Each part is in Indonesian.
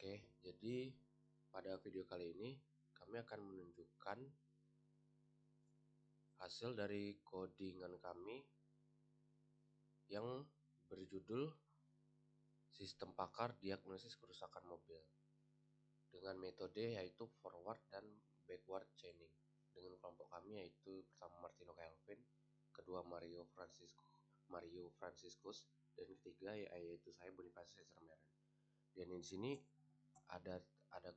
Oke, jadi pada video kali ini kami akan menunjukkan hasil dari codingan kami yang berjudul Sistem Pakar Diagnosis Kerusakan Mobil dengan metode yaitu forward dan backward chaining. Dengan kelompok kami yaitu pertama Martino Kelvin, kedua Mario Franciscus, dan ketiga yaitu saya Boniface Cesar Meren. Dan di sini ada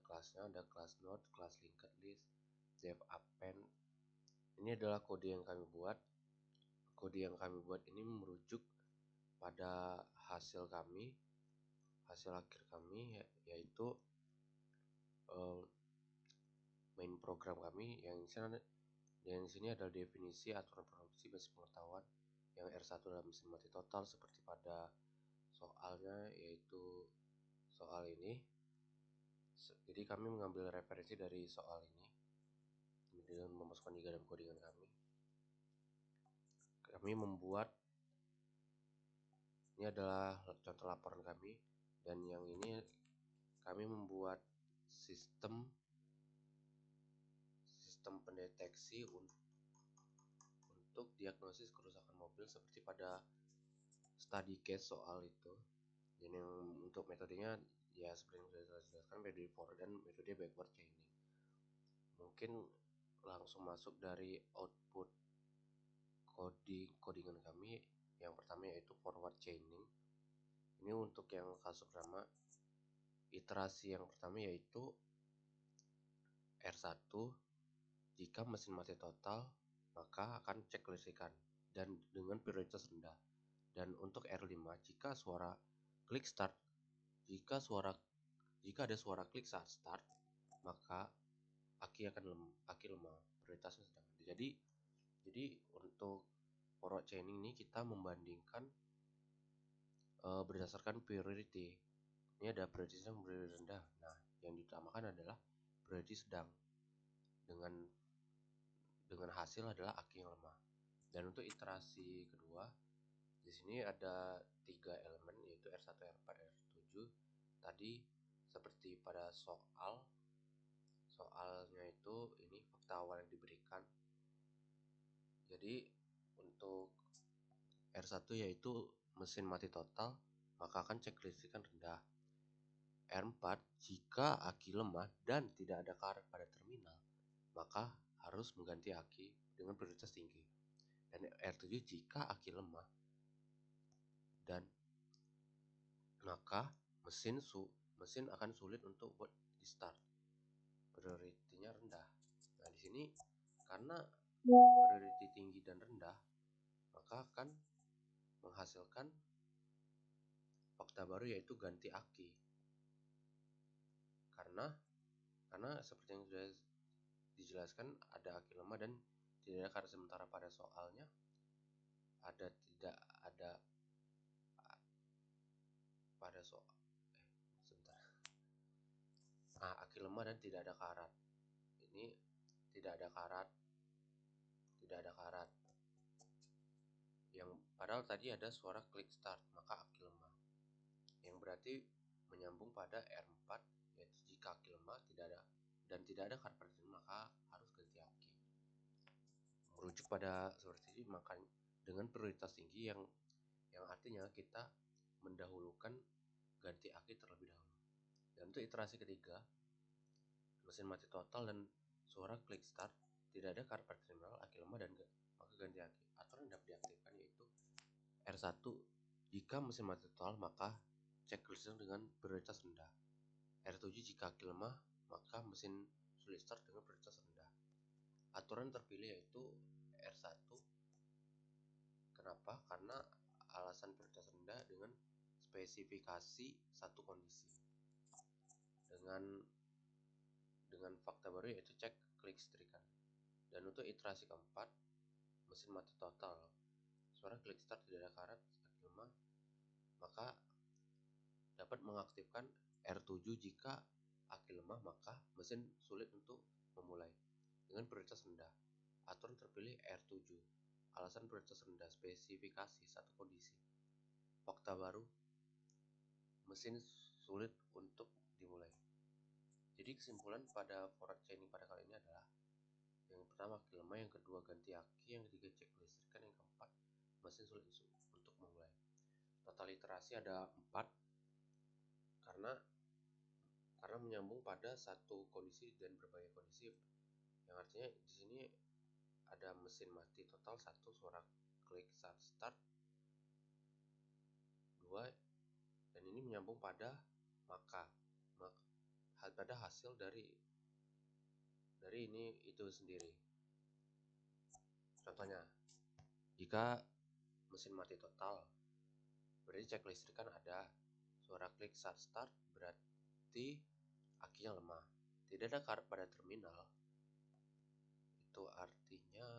kelasnya, ada kelas node, kelas linked list, zip append. Ini adalah kode yang kami buat. Kode yang kami buat ini merujuk pada hasil akhir kami, yaitu main program kami yang di sini adalah definisi aturan produksi basis pengetahuan yang R1 adalah mesin mati total seperti pada soalnya, yaitu soal ini. Jadi kami mengambil referensi dari soal ini kemudian memasukkan di dalam codingan kami. Kami membuat, ini adalah contoh laporan kami, dan yang ini kami membuat sistem pendeteksi untuk diagnosis kerusakan mobil seperti pada study case soal itu. Dan yang untuk metodenya ya seperti yang sudah saya jelaskan, metode forward dan metode backward chaining. Mungkin langsung masuk dari output codingan kami. Yang pertama yaitu forward chaining. Ini untuk yang kasus pertama, iterasi yang pertama yaitu R1 jika mesin mati total maka akan cek kelistrikan dan dengan prioritas rendah. Dan untuk R5 jika suara klik start, jika ada suara klik saat start maka aki lemah, prioritasnya sedang. Jadi untuk forward chaining ini kita membandingkan berdasarkan priority. Ini ada priority sedang, priority rendah. Nah, yang diutamakan adalah priority sedang dengan hasil adalah aki yang lemah. Dan untuk iterasi kedua, di sini ada 3 elemen yaitu R1, R4, R7. Tadi seperti pada soalnya itu ini fakta awal yang diberikan. Jadi untuk R1 yaitu mesin mati total maka akan cek kelistrikan rendah. R4 jika aki lemah dan tidak ada karet pada terminal maka harus mengganti aki dengan prioritas tinggi. Dan R7 jika aki lemah dan maka mesin akan sulit untuk buat di start, prioritinya rendah. Nah, di sini karena priority tinggi dan rendah maka akan menghasilkan fakta baru yaitu ganti aki. Karena seperti yang sudah dijelaskan ada aki lemah dan tidak ada karet, sementara pada soalnya aki lemah dan tidak ada karat. Ini tidak ada karat. Yang padahal tadi ada suara klik start maka aki lemah. Yang berarti menyambung pada R4 yaitu jika aki lemah tidak ada karat pada terminal maka harus ganti aki. Merujuk pada seperti ini maka dengan prioritas tinggi yang artinya kita mendahulukan ganti aki terlebih dahulu. Dan untuk iterasi ketiga, mesin mati total dan suara klik start, tidak ada karet pada terminal, aki lemah dan maka ganti aki. Aturan yang dapat diaktifkan yaitu R1 jika mesin mati total maka cek kelistrikan dengan prioritas rendah. R7 jika aki lemah maka mesin sulit start dengan prioritas rendah. Aturan terpilih yaitu R1. Kenapa? Karena alasan prioritas rendah dengan spesifikasi satu kondisi. Dengan fakta baru yaitu cek kelistrikan. Dan untuk iterasi keempat, mesin mati total, suara klik start tidak ada karet, aki lemah, maka dapat mengaktifkan R7 jika aki lemah maka mesin sulit untuk memulai dengan prioritas rendah. Aturan terpilih R7. Alasan prioritas rendah, spesifikasi satu kondisi. Fakta baru, mesin sulit untuk dimulai. Jadi kesimpulan pada forward chaining pada kali ini adalah yang pertama aki lemah, yang kedua ganti aki, yang ketiga cek kelistrikan, yang keempat mesin sulit untuk memulai. Total iterasi ada 4 karena menyambung pada satu kondisi dan berbagai kondisi, yang artinya di sini ada mesin mati total 1, suara klik saat start 2, dan ini menyambung pada pada hasil dari ini itu sendiri. Contohnya, jika mesin mati total berarti cek listrikan ada, suara klik saat start berarti akinya lemah, tidak ada karet pada terminal, itu artinya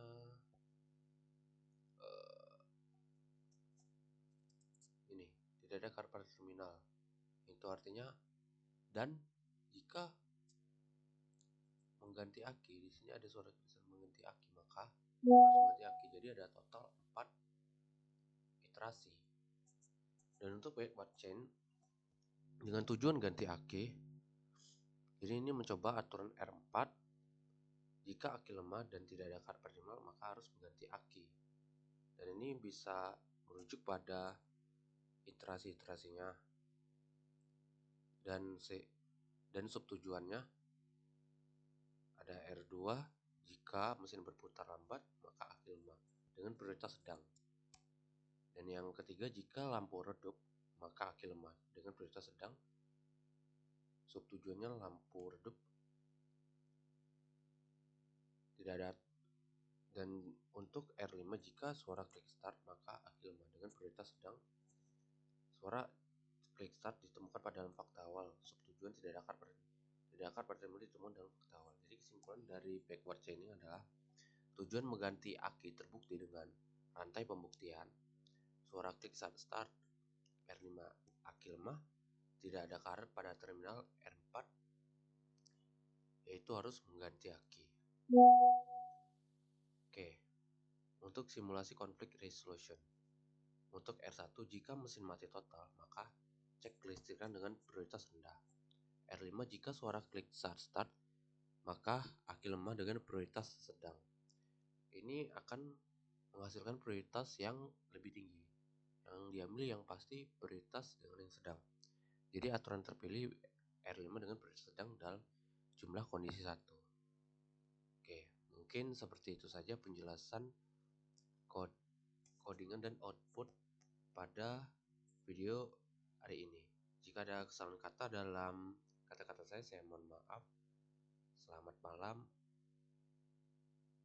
ini tidak ada karet pada terminal, itu artinya. Dan jika mengganti aki, di sini ada suara tulisan mengganti aki, maka harus mengganti aki. Jadi ada total 4 iterasi. Dan untuk backward chain dengan tujuan ganti aki, jadi ini mencoba aturan R4. Jika aki lemah dan tidak ada karet pada terminal, maka harus mengganti aki. Dan ini bisa merujuk pada iterasi-iterasinya dan subtujuannya. Ada R2, jika mesin berputar lambat maka aki lemah dengan prioritas sedang. Dan yang ketiga, jika lampu redup maka aki lemah dengan prioritas sedang. Subtujuannya lampu redup tidak ada. Dan untuk R5, jika suara klik start maka aki lemah dengan prioritas sedang. Suara klik start ditemukan pada dalam fakta awal. Subtujuan tidak ada akar pada terminal ditemukan dalam fakta awal. Jadi kesimpulan dari backward chaining adalah tujuan mengganti aki terbukti dengan rantai pembuktian. Suara klik saat start R5 aki lemah, tidak ada karet pada terminal R4, yaitu harus mengganti aki. Oke, untuk simulasi konflik resolution. Untuk R1, jika mesin mati total maka cek kelistrikan dengan prioritas rendah. R5, jika suara klik saat start maka aki lemah dengan prioritas sedang. Ini akan menghasilkan prioritas yang lebih tinggi. Yang diambil yang pasti prioritas dengan yang sedang. Jadi aturan terpilih R5 dengan prioritas sedang dalam jumlah kondisi 1. Oke, mungkin seperti itu saja penjelasan codingan dan output pada video hari ini. Jika ada kesalahan kata dalam kata-kata saya mohon maaf. Selamat malam.